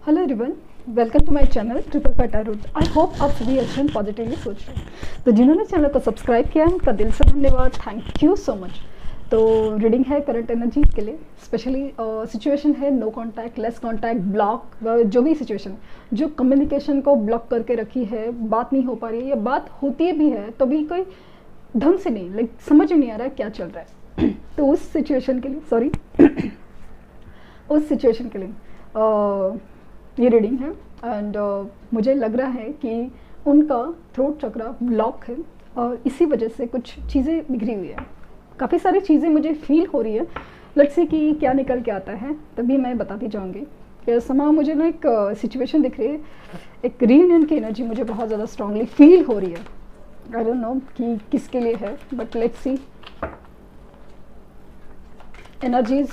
Hello everyone, welcome to my channel triple पैटा root. I hope आप सभी अच्छे एंड पॉजिटिवली सोच रहे हैं। तो जिन्होंने चैनल को सब्सक्राइब किया है उनका दिल से धन्यवाद, थैंक यू सो मच। तो रीडिंग है करंट एनर्जी के लिए, स्पेशली सिचुएशन है no contact, less contact, block, जो भी सिचुएशन जो कम्युनिकेशन को ब्लॉक करके रखी है, बात नहीं हो पा रही है या बात होती भी है तो भी कोई ढंग से नहीं, लाइक समझ नहीं आ रहा है क्या चल रहा है। तो उस सिचुएशन के लिए उस सिचुएशन के लिए ये रीडिंग है। एंड मुझे लग रहा है कि उनका थ्रोट चक्रा ब्लॉक है और इसी वजह से कुछ चीज़ें बिखरी हुई है। काफ़ी सारी चीज़ें मुझे फील हो रही है। लेट्स सी कि क्या निकल के आता है, तभी मैं बताती जाऊँगी। कि समा मुझे ना एक सिचुएशन दिख रही है, एक रीयूनियन की एनर्जी मुझे बहुत ज़्यादा स्ट्रांगली फील हो रही है। आई डोंट नो कि किसके लिए है, बट लेट्स सी। एनर्जीज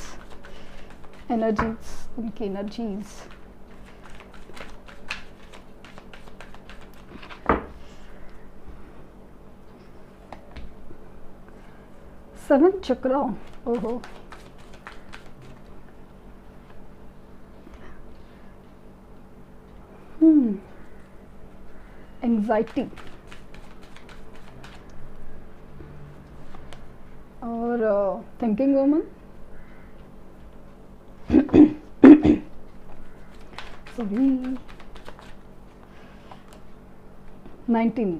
उनकी एनर्जीज सेवन चक्रा। ओहो, एंजाइटी और thinking woman. Sorry 19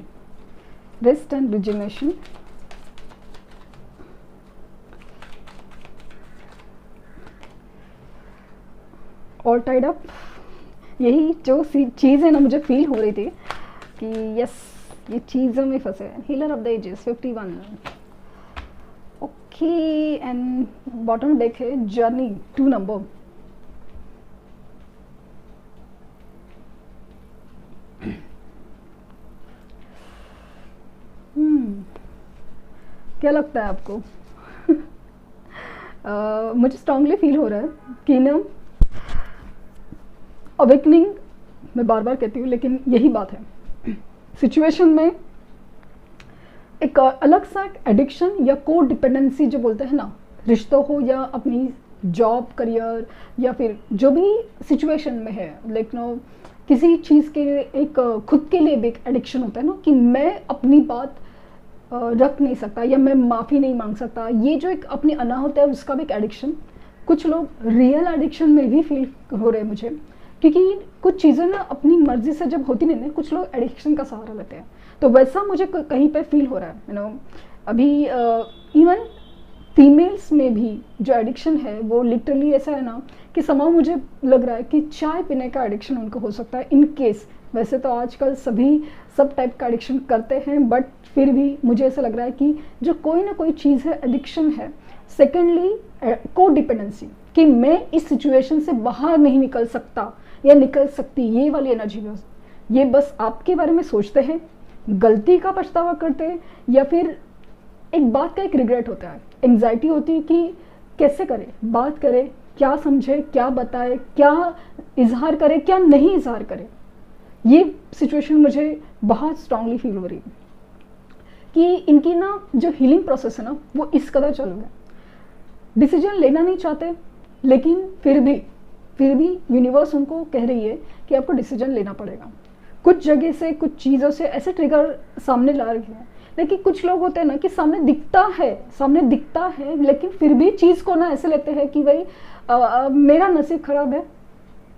rest and rejuvenation. All tied up. यही जो चीज़ है ना, मुझे फील हो रही थी कि यस, ये चीज़ों में फंसे हैं। Healer of the ages 51। Okay, and bottom deck है जर्नी 2 नंबर। क्या लगता है आपको? मुझे स्ट्रांगली फील हो रहा है कि ना अवेकनिंग, मैं बार बार कहती हूँ लेकिन यही बात है। सिचुएशन में एक अलग सा एडिक्शन या को डिपेंडेंसी जो बोलते हैं ना, रिश्तों हो या अपनी जॉब, करियर या फिर जो भी सिचुएशन में है, लेकिन किसी चीज़ के एक खुद के लिए भी एक एडिक्शन होता है ना, कि मैं अपनी बात रख नहीं सकता या मैं माफ़ी नहीं मांग सकता। ये जो एक अपनी अनाहत है उसका भी एक एडिक्शन, कुछ लोग रियल एडिक्शन में भी फील हो रहे हैं मुझे, क्योंकि कुछ चीज़ें ना अपनी मर्जी से जब होती नहीं ना, कुछ लोग एडिक्शन का सहारा लेते हैं। तो वैसा मुझे कहीं पे फील हो रहा है, अभी इवन फीमेल्स में भी जो एडिक्शन है वो लिटरली ऐसा है ना कि समाव मुझे लग रहा है कि चाय पीने का एडिक्शन उनको हो सकता है इन केस। वैसे तो आजकल सभी सब टाइप का एडिक्शन करते हैं, बट फिर भी मुझे ऐसा लग रहा है कि जो कोई ना कोई चीज़ है एडिक्शन है। सेकेंडली को डिपेंडेंसी, कि मैं इस सिचुएशन से बाहर नहीं निकल सकता या निकल सकती, ये वाली एनर्जी में ये बस आपके बारे में सोचते हैं, गलती का पछतावा करते हैं, या फिर एक बात का एक रिग्रेट होता है, एंग्जाइटी होती है कि कैसे करे, बात करे, क्या समझे, क्या बताए, क्या इजहार करे, क्या नहीं इजहार करे। ये सिचुएशन मुझे बहुत स्ट्रांगली फील हो रही है कि इनकी ना जो हीलिंग प्रोसेस है ना वो इस कदर चल रहा है। डिसीजन लेना नहीं चाहते, लेकिन फिर भी यूनिवर्स उनको कह रही है कि आपको डिसीजन लेना पड़ेगा। कुछ जगह से, कुछ चीज़ों से ऐसे ट्रिगर सामने ला रही है। लेकिन कुछ लोग होते हैं ना कि सामने दिखता है लेकिन फिर भी चीज़ को ना ऐसे लेते हैं कि भाई मेरा नसीब खराब है,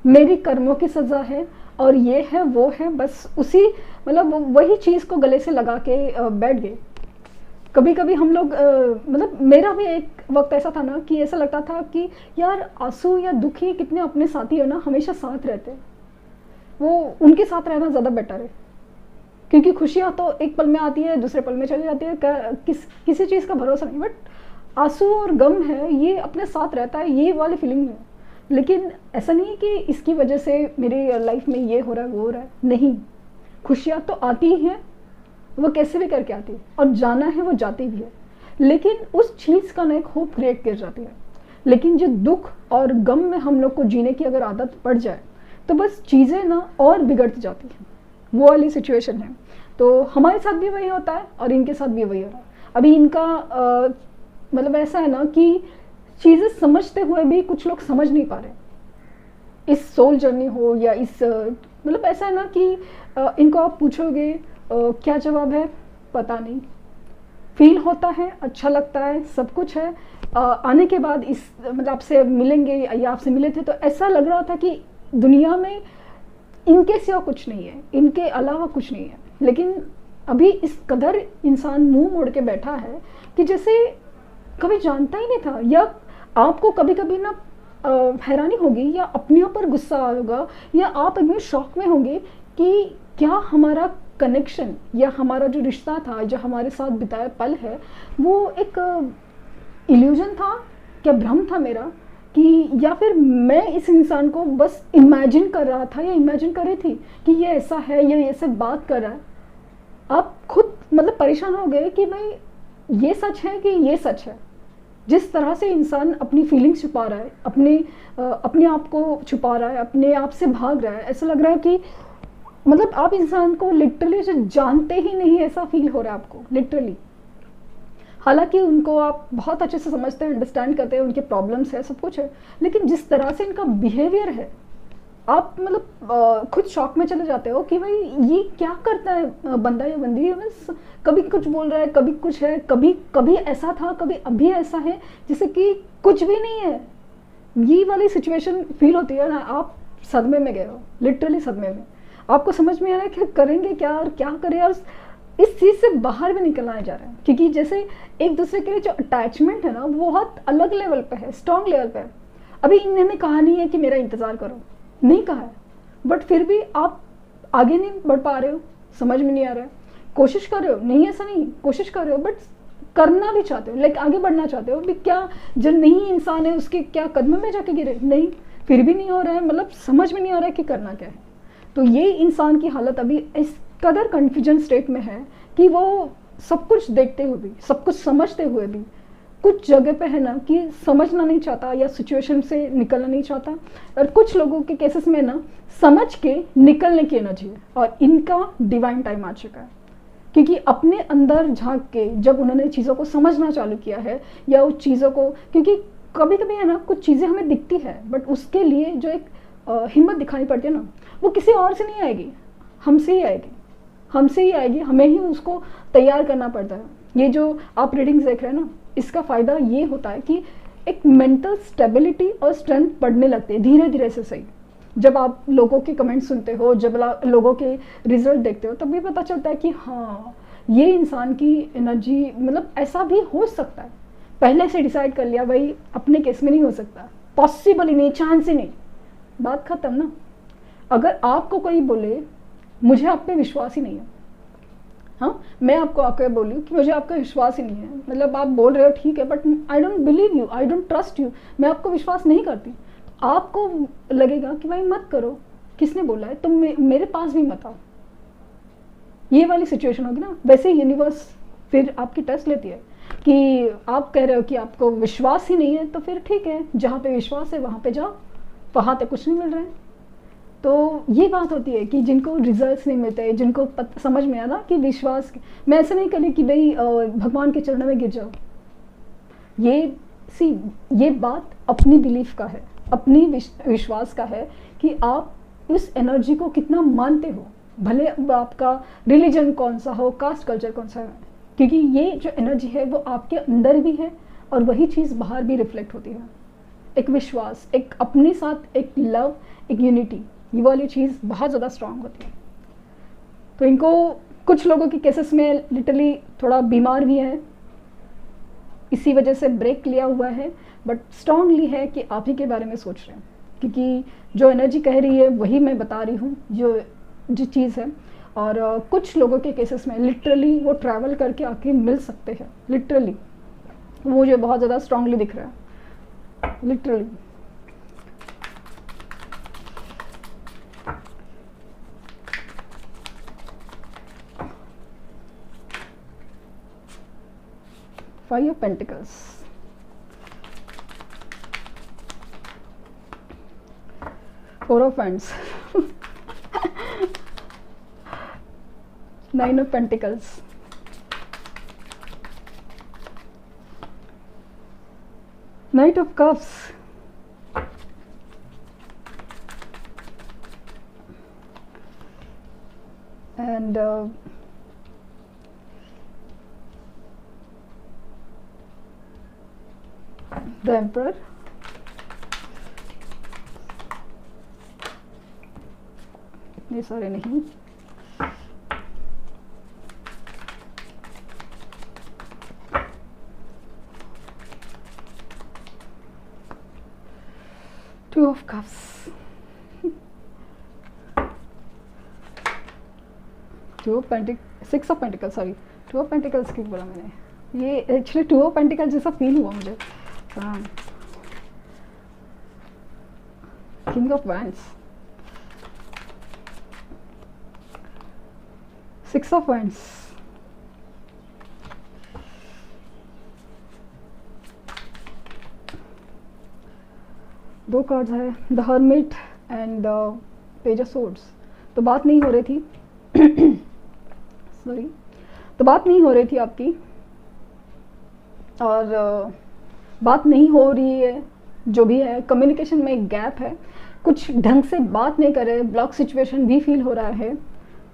मेरी कर्मों की सज़ा है और ये है वो है, बस उसी मतलब वही चीज़ को गले से लगा के बैठ गए। कभी कभी हम लोग मतलब मेरा भी एक वक्त ऐसा था ना कि ऐसा लगता था कि यार आंसू या दुखी कितने अपने साथी है ना, हमेशा साथ रहते हैं, वो उनके साथ रहना ज़्यादा बेटर है। क्योंकि खुशियाँ तो एक पल में आती है, दूसरे पल में चली जाती है, किसी चीज़ का भरोसा नहीं। बट आंसू और गम है, ये अपने साथ रहता है, ये वाली फीलिंग है। लेकिन ऐसा नहीं है कि इसकी वजह से मेरी लाइफ में ये हो रहा है वो हो रहा है, नहीं। खुशियाँ तो आती ही हैं, वो कैसे भी करके आती है, और जाना है वो जाती भी है, लेकिन उस चीज़ का ना एक होप क्रिएट कर जाती है। लेकिन जो दुख और गम में हम लोग को जीने की अगर आदत पड़ जाए तो बस चीज़ें ना और बिगड़ती जाती हैं, वो वाली सिचुएशन है। तो हमारे साथ भी वही होता है और इनके साथ भी वही हो रहा है। अभी इनका मतलब ऐसा है ना कि चीज़ें समझते हुए भी कुछ लोग समझ नहीं पा रहे। इस सोल जर्नी हो या इस मतलब ऐसा है ना कि इनको आप पूछोगे क्या जवाब है, पता नहीं। फील होता है, अच्छा लगता है, सब कुछ है। आने के बाद इस मतलब आपसे मिलेंगे या आपसे मिले थे तो ऐसा लग रहा था कि दुनिया में इनके सिवा कुछ नहीं है, इनके अलावा कुछ नहीं है। लेकिन अभी इस कदर इंसान मुंह मोड़ के बैठा है कि जैसे कभी जानता ही नहीं था। या आपको कभी कभी ना हैरानी होगी या अपने ऊपर गुस्सा होगा या आप एकदम शॉक में होंगे कि क्या हमारा कनेक्शन या हमारा जो रिश्ता था, जो हमारे साथ बिताया पल है, वो एक इल्यूजन था, क्या भ्रम था मेरा, कि या फिर मैं इस इंसान को बस इमेजिन कर रहा था या इमेजिन कर रही थी कि ये ऐसा है, ये ऐसे बात कर रहा है। आप खुद मतलब परेशान हो गए कि भाई ये सच है कि ये सच है। जिस तरह से इंसान अपनी फीलिंग्स छुपा रहा है, अपने आप को छुपा रहा है, अपने आप से भाग रहा है, ऐसा लग रहा है कि मतलब आप इंसान को लिटरली जानते ही नहीं, ऐसा फील हो रहा है आपको लिटरली। हालांकि उनको आप बहुत अच्छे से समझते हैं, अंडरस्टैंड करते हैं, उनके प्रॉब्लम्स है, सब कुछ है, लेकिन जिस तरह से इनका बिहेवियर है आप मतलब खुद शॉक में चले जाते हो कि भाई ये क्या करता है बंदा या बंदी। कभी कुछ बोल रहा है, कभी कुछ है, कभी कभी ऐसा था, कभी अभी ऐसा है, जैसे कि कुछ भी नहीं है। ये वाली सिचुएशन फील होती है ना, आप सदमे में गए हो, लिटरली सदमे में। आपको समझ में आ रहा है कि करेंगे क्या और क्या करें, और इस चीज़ से बाहर भी निकलना जा रहा है। क्योंकि जैसे एक दूसरे के लिए जो अटैचमेंट है ना, वो बहुत अलग लेवल पे है, स्ट्रॉन्ग लेवल पे है। अभी इन्होंने कहा नहीं है कि मेरा इंतज़ार करो, नहीं कहा है, बट फिर भी आप आगे नहीं बढ़ पा रहे हो, समझ में नहीं आ रहा है। कोशिश कर रहे हो, नहीं ऐसा नहीं, कोशिश कर रहे हो, बट करना भी चाहते हो, लाइक आगे बढ़ना चाहते हो भी। क्या जो नहीं इंसान है उसके क्या कदम में जाके गिरे, नहीं, फिर भी नहीं हो रहा है, मतलब समझ में नहीं आ रहा है कि करना क्या है। तो ये इंसान की हालत अभी इस कदर कन्फ्यूजन स्टेट में है कि वो सब कुछ देखते हुए भी, सब कुछ समझते हुए भी कुछ जगह पे है ना कि समझना नहीं चाहता या सिचुएशन से निकलना नहीं चाहता। और कुछ लोगों के केसेस में ना समझ के निकलने की एनर्जी है, और इनका डिवाइन टाइम आ चुका है। क्योंकि अपने अंदर झांक के जब उन्होंने चीज़ों को समझना चालू किया है, या उस चीज़ों को, क्योंकि कभी कभी है ना कुछ चीज़ें हमें दिखती है, बट उसके लिए जो एक हिम्मत दिखानी पड़ती है ना, वो किसी और से नहीं आएगी, हमसे ही आएगी, हमसे ही आएगी। हमें ही उसको तैयार करना पड़ता है। ये जो आप रीडिंग्स देख रहे हैं ना, इसका फ़ायदा ये होता है कि एक मेंटल स्टेबिलिटी और स्ट्रेंथ बढ़ने लगती है धीरे धीरे से। सही, जब आप लोगों के कमेंट सुनते हो, जब लोगों के रिजल्ट देखते हो, तब भी पता चलता है कि हाँ, ये इंसान की एनर्जी, मतलब ऐसा भी हो सकता है। पहले से डिसाइड कर लिया भाई, अपने केस में नहीं हो सकता, पॉसिबल ही नहीं, चांस ही नहीं, बात खत्म ना। अगर आपको कोई बोले मुझे आप पे विश्वास ही नहीं है, हाँ, मैं आपको आकर बोलूँ कि मुझे आपका विश्वास ही नहीं है, मतलब आप बोल रहे हो ठीक है, but I don't believe you, I don't trust you, मैं आपको विश्वास नहीं करती, आपको लगेगा कि भाई मत करो, किसने बोला है, तुम मेरे पास भी मत आओ। ये वाली सिचुएशन होगी ना। वैसे यूनिवर्स फिर आपकी टेस्ट लेती है कि आप कह रहे हो कि आपको विश्वास ही नहीं है, तो फिर ठीक है, जहाँ पे विश्वास है वहाँ पे जाओ, वहाँ पे कुछ नहीं मिल रहा है। तो ये बात होती है कि जिनको रिजल्ट्स नहीं मिलते, जिनको समझ में आना कि विश्वास, मैं ऐसा नहीं करी कि भाई भगवान के चरणों में गिर जाओ। ये बात अपनी बिलीफ का है, अपनी विश्वास का है कि आप उस एनर्जी को कितना मानते हो, भले आपका रिलीजन कौन सा हो, कास्ट कल्चर कौन सा है, क्योंकि ये जो एनर्जी है वो आपके अंदर भी है और वही चीज़ बाहर भी रिफ्लेक्ट होती है। एक विश्वास, एक अपने साथ एक लव, एक यूनिटी, ये वाली चीज़ बहुत ज़्यादा स्ट्रांग होती है। तो इनको कुछ लोगों के केसेस में लिटरली थोड़ा बीमार भी है, इसी वजह से ब्रेक लिया हुआ है, बट स्ट्रांगली है कि आप ही के बारे में सोच रहे हैं, क्योंकि जो एनर्जी कह रही है वही मैं बता रही हूँ, जो चीज़ है। और कुछ लोगों के केसेस में लिटरली वो ट्रैवल करके आके मिल सकते हैं, लिटरली वो मुझे बहुत ज़्यादा स्ट्रांगली दिख रहा है, literally. Five of Pentacles, Four of Wands, Nine of Pentacles, Knight of Cups, and the emperor, इतने सारे नहीं, two of cups, six of pentacle, sorry two of pentacles क्यों बोला मैंने, ये एक्चुअली टू ऑफ पेंटिकल जैसा फील हुआ मुझे। King of wands, six of wands, दो कार्ड्स है, the hermit and page of swords. तो बात नहीं हो रही थी सॉरी, तो बात नहीं हो रही थी आपकी, और बात नहीं हो रही है, जो भी है कम्युनिकेशन में एक गैप है, कुछ ढंग से बात नहीं कर रहे, ब्लॉक सिचुएशन भी फील हो रहा है।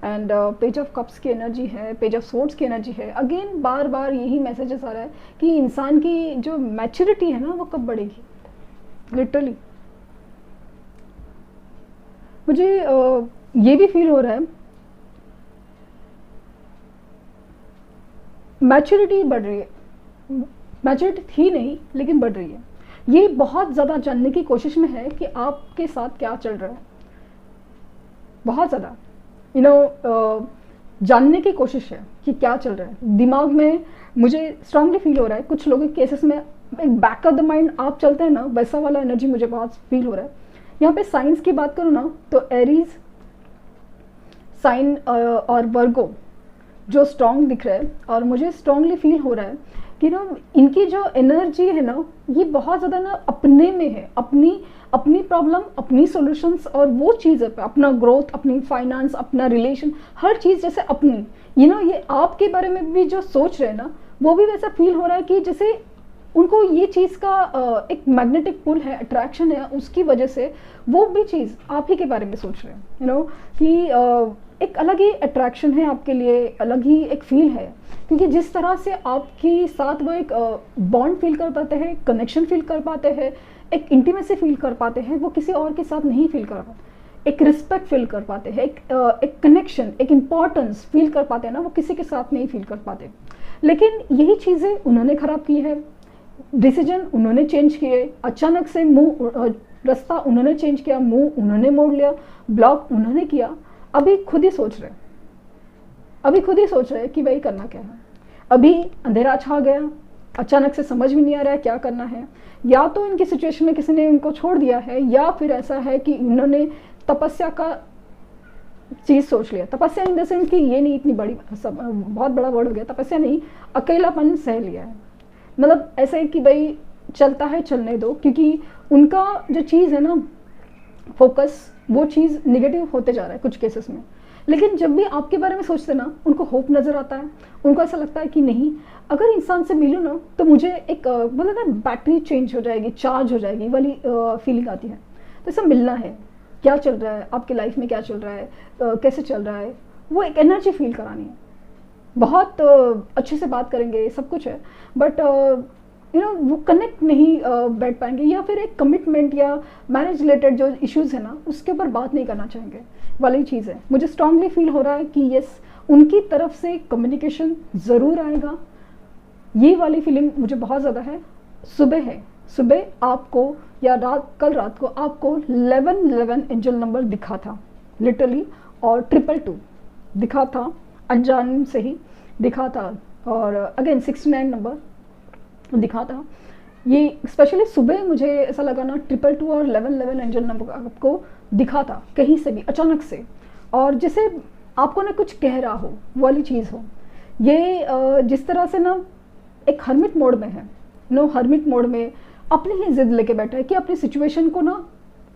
एंड पेज ऑफ कप्स की एनर्जी है, पेज ऑफ सोर्ड्स की एनर्जी है। अगेन बार बार यही मैसेजेस आ रहा है कि इंसान की जो मैच्योरिटी है ना वो कब बढ़ेगी। लिटरली मुझे ये भी फील हो रहा है मैच्योरिटी बढ़ रही है, मैच्योरिटी थी नहीं लेकिन बढ़ रही है। ये बहुत ज़्यादा जानने की कोशिश में है कि आपके साथ क्या चल रहा है, बहुत ज़्यादा जानने की कोशिश है कि क्या चल रहा है दिमाग में। मुझे स्ट्रांगली फील हो रहा है कुछ लोगों के केसेस में एक बैक ऑफ द माइंड आप चलते हैं ना, वैसा वाला एनर्जी मुझे बहुत फील हो रहा है। यहाँ पे साइंस की बात करूँ ना तो एरीज साइन और वर्गो जो स्ट्रॉन्ग दिख रहा है, और मुझे स्ट्रांगली फील हो रहा है कि ना इनकी जो एनर्जी है ना ये बहुत ज़्यादा ना अपने में है, अपनी प्रॉब्लम, अपनी सॉल्यूशंस, और वो चीज़ है अपना ग्रोथ, अपनी फाइनेंस, अपना रिलेशन, हर चीज़ जैसे अपनी ये आपके बारे में भी जो सोच रहे हैं ना वो भी वैसा फील हो रहा है कि जैसे उनको ये चीज़ का एक मैग्नेटिक पुल है, अट्रैक्शन है, उसकी वजह से वो भी चीज़ आप ही के बारे में सोच रहे हैं कि एक अलग ही अट्रैक्शन है आपके लिए, अलग ही एक फील है, क्योंकि जिस तरह से आपके साथ वो एक बॉन्ड फील कर पाते हैं, कनेक्शन फील कर पाते हैं, एक इंटीमेसी फील कर पाते हैं, वो किसी और के साथ नहीं फील कर पाते। एक रिस्पेक्ट फील कर पाते हैं, एक कनेक्शन, एक इम्पॉर्टेंस फील कर पाते हैं ना, वो किसी के साथ नहीं फील कर पाते। लेकिन यही चीज़ें उन्होंने ख़राब की है, डिसीजन उन्होंने चेंज किए, अचानक से रास्ता उन्होंने चेंज किया, मुंह उन्होंने मोड़ लिया, ब्लॉक उन्होंने किया। अभी खुद ही सोच रहे कि भाई करना क्या है। अभी अंधेरा छा गया, अचानक से समझ भी नहीं आ रहा है क्या करना है। या तो इनकी सिचुएशन में किसी ने उनको छोड़ दिया है, या फिर ऐसा है कि इन्होंने तपस्या का चीज़ सोच लिया। तपस्या इन द सेंस कि ये नहीं इतनी बड़ी, बहुत बड़ा वर्ड हो गया, तपस्या नहीं, अकेलापन सह लिया है। मतलब ऐसे कि भाई चलता है चलने दो, क्योंकि उनका जो चीज़ है ना फोकस, वो चीज़ निगेटिव होते जा रहा है कुछ केसेस में। लेकिन जब भी आपके बारे में सोचते ना उनको होप नज़र आता है, उनको ऐसा लगता है कि नहीं अगर इंसान से मिलूँ ना तो मुझे एक मतलब ना बैटरी चेंज हो जाएगी, चार्ज हो जाएगी वाली फीलिंग आती है। तो ऐसा मिलना है, क्या चल रहा है आपके लाइफ में, क्या चल रहा है, कैसे चल रहा है, वो एक एनर्जी फील करानी है। बहुत अच्छे से बात करेंगे, सब कुछ है, बट वो कनेक्ट नहीं बैठ पाएंगे, या फिर एक कमिटमेंट या मैरिज रिलेटेड जो इश्यूज़ है ना उसके ऊपर बात नहीं करना चाहेंगे वाली चीज़ है। मुझे स्ट्रांगली फील हो रहा है कि यस उनकी तरफ से कम्युनिकेशन ज़रूर आएगा, ये वाली फीलिंग मुझे बहुत ज़्यादा है। सुबह आपको या कल रात को आपको 1111 एंजल नंबर दिखा था लिटरली, और 222 दिखा था, अनजान से ही दिखा था, और अगेन 69 नंबर दिखा था। ये स्पेशली सुबह मुझे ऐसा लगा ना 222 और 1111 एंजल नंबर आपको दिखा था कहीं से भी अचानक से, और जैसे आपको ना कुछ कह रहा हो वाली चीज़ हो। ये जिस तरह से ना एक हर्मिट मोड में है, हर्मिट मोड में अपनी ही जिद लेके बैठा है कि अपनी सिचुएशन को ना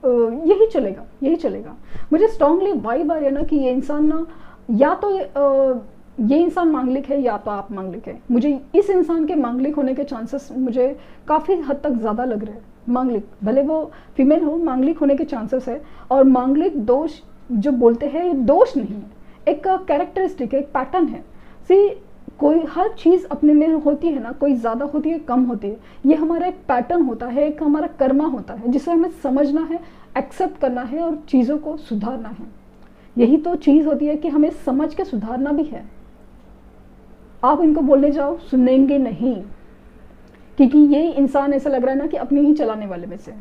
यही चलेगा। मुझे स्ट्रांगली वाइब आ रही है ना कि ये इंसान ना या तो ये इंसान मांगलिक है या तो आप मांगलिक है। मुझे इस इंसान के मांगलिक होने के चांसेस मुझे काफ़ी हद तक ज़्यादा लग रहे हैं। मांगलिक भले वो फीमेल हो, मांगलिक होने के चांसेस है। और मांगलिक दोष जो बोलते हैं ये दोष नहीं है, एक कैरेक्टरिस्टिक है, एक पैटर्न है। सी कोई हर चीज़ अपने में होती है ना, कोई ज़्यादा होती है कम होती है, ये हमारा एक पैटर्न होता है, एक हमारा कर्मा होता है जिसे हमें समझना है, एक्सेप्ट करना है और चीज़ों को सुधारना है। यही तो चीज़ होती है कि हमें समझ के सुधारना भी है। आप इनको बोलने जाओ सुनेंगे नहीं, क्योंकि ये इंसान ऐसा लग रहा है ना कि अपने ही चलाने वाले में से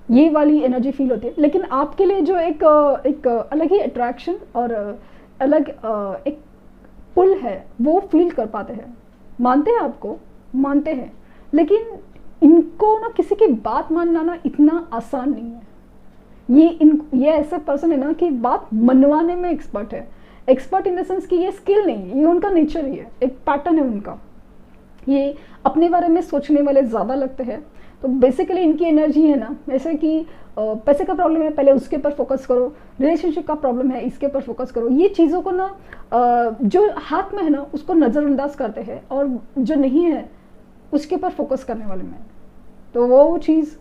ये वाली एनर्जी फील होती है। लेकिन आपके लिए जो एक अलग ही अट्रैक्शन और अलग एक पुल है वो फील कर पाते हैं। मानते हैं आपको, मानते हैं, लेकिन इनको ना किसी की बात मानना ना इतना आसान नहीं है। ये ऐसा पर्सन है ना कि बात मनवाने में एक्सपर्ट है। एक्सपर्ट इन द सेंस कि ये स्किल नहीं है, ये उनका नेचर ही है, एक पैटर्न है उनका। ये अपने बारे में सोचने वाले ज़्यादा लगते हैं। तो बेसिकली इनकी एनर्जी है ना, जैसे कि पैसे का प्रॉब्लम है पहले उसके पर फोकस करो, रिलेशनशिप का प्रॉब्लम है इसके पर फोकस करो। ये चीज़ों को ना जो हाथ में है ना उसको नज़रअंदाज करते हैं और जो नहीं है उसके पर फोकस करने वाले में, तो वो चीज़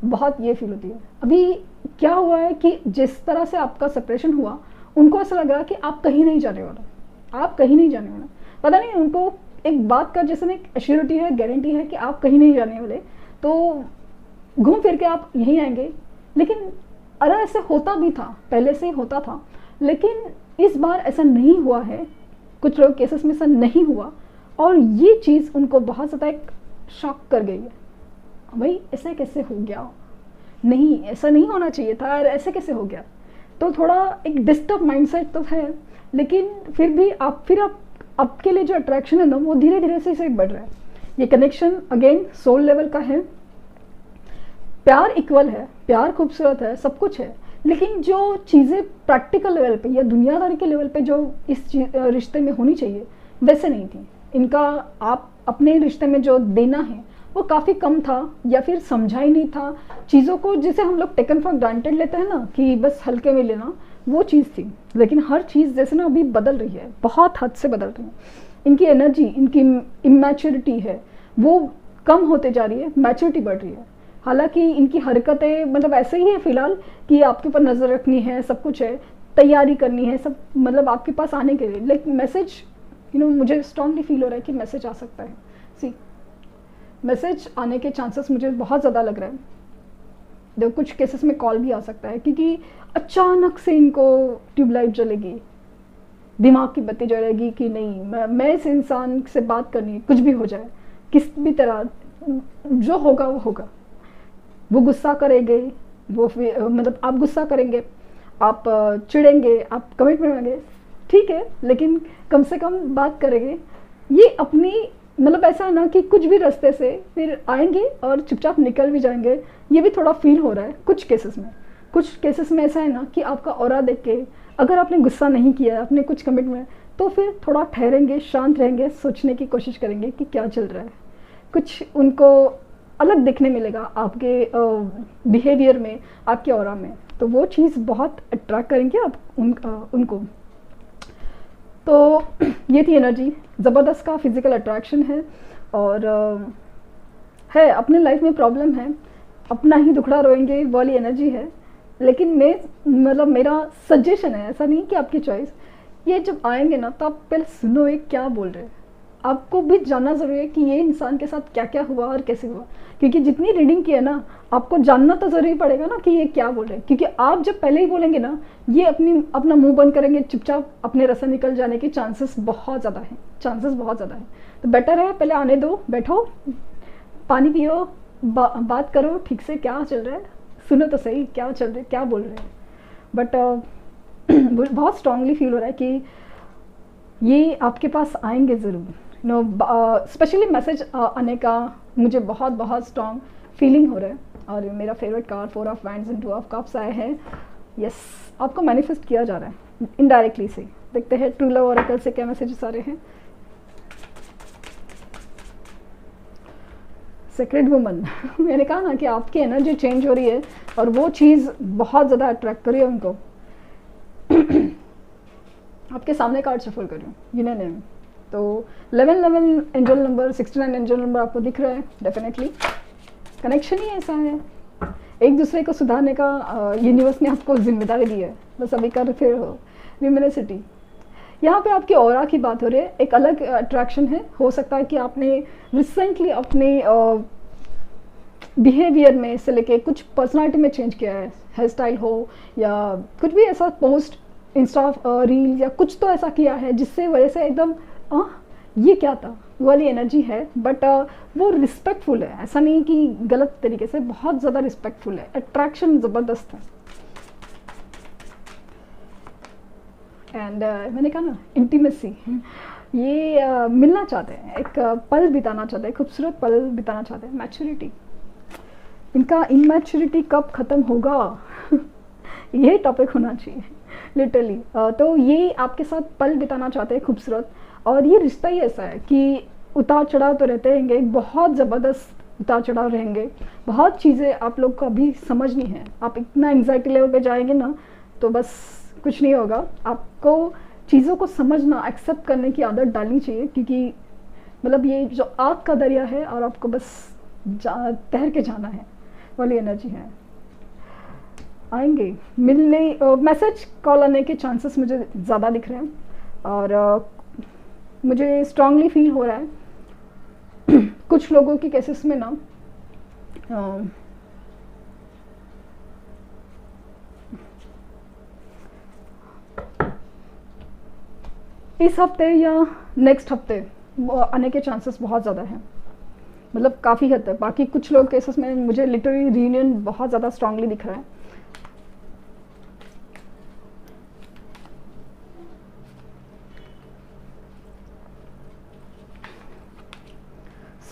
बहुत ये फील होती है। अभी क्या हुआ है कि जिस तरह से आपका सेपरेशन हुआ, उनको ऐसा लग रहा कि आप कहीं नहीं जाने वाला, आप कहीं नहीं जाने वाला। पता नहीं उनको एक बात का जैसे ना एक एश्योरिटी है, गारंटी है कि आप कहीं नहीं जाने वाले, तो घूम फिर के आप यहीं आएंगे। लेकिन अरे ऐसे होता भी था, पहले से ही होता था, लेकिन इस बार ऐसा नहीं हुआ है। कुछ लोग केसेस में ऐसा नहीं हुआ और ये चीज़ उनको बहुत ज़्यादा एक शॉक कर गई है। भाई ऐसे कैसे हो गया, नहीं ऐसा नहीं होना चाहिए था, ऐसे कैसे हो गया। तो थोड़ा एक डिस्टर्ब माइंडसेट तो है, लेकिन फिर भी आपके लिए जो अट्रैक्शन है ना वो धीरे धीरे से बढ़ रहा है। ये कनेक्शन अगेन सोल लेवल का है। प्यार इक्वल है, प्यार खूबसूरत है, सब कुछ है, लेकिन जो चीज़ें प्रैक्टिकल लेवल पे या दुनियादारी के लेवल पे जो इस रिश्ते में होनी चाहिए वैसे नहीं थी। इनका आप अपने रिश्ते में जो देना है वो काफ़ी कम था, या फिर समझा ही नहीं था चीज़ों को, जिसे हम लोग टेकन फॉर ग्रांटेड लेते हैं ना कि बस हल्के में लेना, वो चीज़ थी। लेकिन हर चीज़ जैसे ना अभी बदल रही है, बहुत हद से बदल रही है। इनकी एनर्जी, इनकी इमैच्योरिटी है वो कम होते जा रही है, मैच्योरिटी बढ़ रही है। हालांकि इनकी हरकतें मतलब ऐसे ही है फिलहाल कि आपके ऊपर नज़र रखनी है, सब कुछ है, तैयारी करनी है, सब मतलब आपके पास आने के लिए। लेकिन मैसेज मुझे स्ट्रांगली फील हो रहा है कि मैसेज आ सकता है। सी मैसेज आने के चांसेस मुझे बहुत ज़्यादा लग रहा है। देखो कुछ केसेस में कॉल भी आ सकता है, क्योंकि अचानक से इनको ट्यूबलाइट जलेगी, दिमाग की बत्ती जलेगी कि नहीं मैं इस इंसान से बात करनी है, कुछ भी हो जाए, किस भी तरह जो होगा वो होगा। वो गुस्सा करेंगे, वो मतलब आप गुस्सा करेंगे, आप चिढ़ेंगे, आप कमिटमेंट मांगेंगे, ठीक है, लेकिन कम से कम बात करेंगे। ये अपनी मतलब ऐसा है ना कि कुछ भी रास्ते से फिर आएंगे और चुपचाप निकल भी जाएंगे। ये भी थोड़ा फील हो रहा है कुछ केसेस में। कुछ केसेस में ऐसा है ना कि आपका ऑरा देख के अगर आपने गुस्सा नहीं किया है, अपने कुछ कमिटमेंट, तो फिर थोड़ा ठहरेंगे, शांत रहेंगे, सोचने की कोशिश करेंगे कि क्या चल रहा है। कुछ उनको अलग दिखने मिलेगा आपके बिहेवियर में, आपके ऑरा में, तो वो चीज़ बहुत अट्रैक्ट करेंगे आप उनको। तो ये थी एनर्जी, ज़बरदस्त का फिजिकल अट्रैक्शन है और है अपने लाइफ में प्रॉब्लम है, अपना ही दुखड़ा रोएंगे वाली एनर्जी है। लेकिन मतलब मेरा सजेशन है, ऐसा नहीं कि आपकी चॉइस, ये जब आएंगे ना तो आप पहले सुनो ये क्या बोल रहे हैं। आपको भी जानना ज़रूरी है कि ये इंसान के साथ क्या क्या हुआ और कैसे हुआ, क्योंकि जितनी रीडिंग की है ना आपको जानना तो ज़रूरी पड़ेगा ना कि ये क्या बोल रहे हैं। क्योंकि आप जब पहले ही बोलेंगे ना, ये अपना मुंह बंद करेंगे, चुपचाप अपने रास्ते निकल जाने के चांसेस बहुत ज़्यादा हैं, चांसेस बहुत ज़्यादा हैं। तो बेटर है पहले आने दो, बैठो, पानी पियो, बात करो ठीक से, क्या चल रहा है, सुनो तो सही क्या चल रहा है, क्या बोल रहे हैं। बट बहुत स्ट्रांगली फील हो रहा है कि ये आपके पास आएंगे ज़रूर। स्पेशली मैसेज आने का मुझे बहुत बहुत स्ट्रांग फीलिंग हो रहा है। और मेरा favourite card 4 of wands and 2 of cups आए हैं। यस, आपको मैनिफेस्ट किया जा रहा है इनडायरेक्टली से। देखते हैं ट्रू लव ऑरेकल से क्या मैसेजेस आ रहे हैं। सीक्रेट वुमन मैंने कहा ना कि आपकी एनर्जी चेंज हो रही है और वो चीज़ बहुत ज़्यादा अट्रैक्ट कर रही है उनको। आपके सामने कार्ड शफल कर रही हूँ, यूनियन नेम। तो 11 एंजल नंबर, 69 एंजल नंबर आपको दिख रहा है। डेफिनेटली कनेक्शन ही ऐसा है, एक दूसरे को सुधारने का यूनिवर्स ने आपको जिम्मेदारी दी है, बस अभी कर फिर हो ल्यूमिनसिटी। यहाँ पे आपकी ऑरा की बात हो रही है, एक अलग अट्रैक्शन है। हो सकता है कि आपने रिसेंटली अपने बिहेवियर में से लेके कुछ पर्सनालिटी में चेंज किया है, हेयर स्टाइल हो या कुछ भी ऐसा, पोस्ट इंस्टा रील या कुछ तो ऐसा किया है जिससे वजह से एकदम ये क्या था वाली एनर्जी है। बट वो रिस्पेक्टफुल है, ऐसा नहीं कि गलत तरीके से, बहुत ज़्यादा रिस्पेक्टफुल है, अट्रैक्शन ज़बरदस्त है। एंड मैंने कहा ना इंटीमेसी, ये मिलना चाहते हैं, एक पल बिताना चाहते हैं, खूबसूरत पल बिताना चाहते हैं। मैच्योरिटी, इनका इमैच्योरिटी कब ख़त्म होगा ये टॉपिक होना चाहिए लिटरली। तो ये आपके साथ पल बिताना चाहते हैं खूबसूरत, और ये रिश्ता ही ऐसा है कि उतार चढ़ाव तो रहते रहेंगे, बहुत ज़बरदस्त उतार चढ़ाव रहेंगे, बहुत चीज़ें आप लोग को अभी समझनी है। आप इतना एंग्जाइटी लेवल पे जाएंगे ना तो बस कुछ नहीं होगा। आपको चीज़ों को समझना, एक्सेप्ट करने की आदत डालनी चाहिए, क्योंकि मतलब ये जो आग का दरिया है और आपको बस तैर के जाना है वाली एनर्जी है। आएंगे मिलने, मैसेज कॉल आने के चांसेस मुझे ज़्यादा दिख रहे हैं, और मुझे स्ट्रांगली फील हो रहा है कुछ लोगों की केसेस में ना इस हफ्ते या नेक्स्ट हफ्ते आने के चांसेस बहुत ज़्यादा हैं, मतलब काफ़ी हद तक। बाकी कुछ लोग केसेस में मुझे लिटरली रीयूनियन बहुत ज़्यादा स्ट्रांगली दिख रहा है।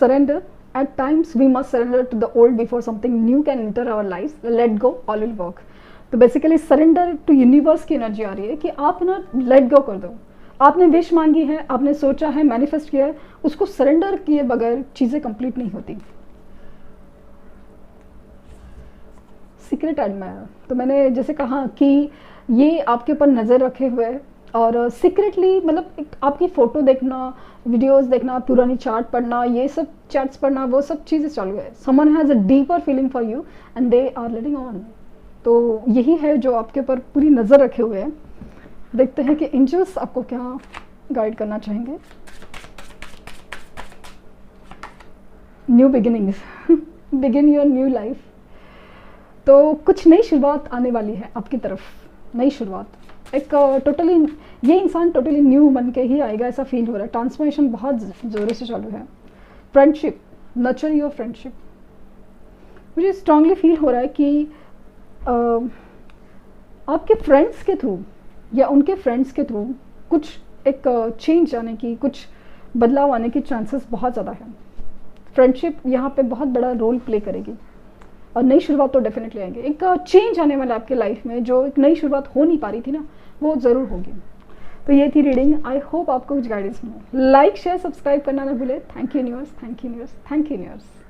Surrender. At times we must surrender to the old before something new can enter our lives. Let go, all will work. तो बेसिकली सरेंडर टू यूनिवर्स की एनर्जी आ रही है कि आप ना लेट गो कर दो। आपने विश मांगी है, आपने सोचा है, मैनिफेस्ट किया है, उसको सरेंडर किए बगैर चीज़ें कंप्लीट नहीं होती। सीक्रेट एडमायर, तो मैंने जैसे कहा कि ये आपके ऊपर नज़र रखे हुए है, और सीक्रेटली मतलब आपकी फ़ोटो देखना, वीडियोस देखना, पुरानी चार्ट पढ़ना, ये सब चैट्स पढ़ना, वो सब चीज़ें चालू है। Someone has a deeper feeling for you and they are letting on. तो यही है जो आपके ऊपर पूरी नज़र रखे हुए हैं। देखते हैं कि एंजल्स आपको क्या गाइड करना चाहेंगे। New beginnings, begin your new life. तो कुछ नई शुरुआत आने वाली है आपकी तरफ, नई शुरुआत। एक टोटली ये इंसान टोटली न्यू बन के ही आएगा, ऐसा फील हो रहा है। ट्रांसफॉर्मेशन बहुत ज़ोरों से चालू है। Friendship, nurture your friendship. मुझे स्ट्रांगली फील हो रहा है कि आपके फ्रेंड्स के थ्रू या उनके फ्रेंड्स के थ्रू कुछ एक चेंज आने की, कुछ बदलाव आने की चांसेस बहुत ज़्यादा है। फ्रेंडशिप यहाँ पे बहुत बड़ा रोल प्ले करेगी, और नई शुरुआत तो डेफिनेटली आएंगे। एक चेंज आने वाला आपके लाइफ में, जो एक नई शुरुआत हो नहीं पा रही थी ना, वो ज़रूर होगी। तो ये थी रीडिंग। आई होप आपको कुछ गाइडेंस मिले। लाइक शेयर सब्सक्राइब करना ना भूले। Thank you universe, thank you universe, thank you universe.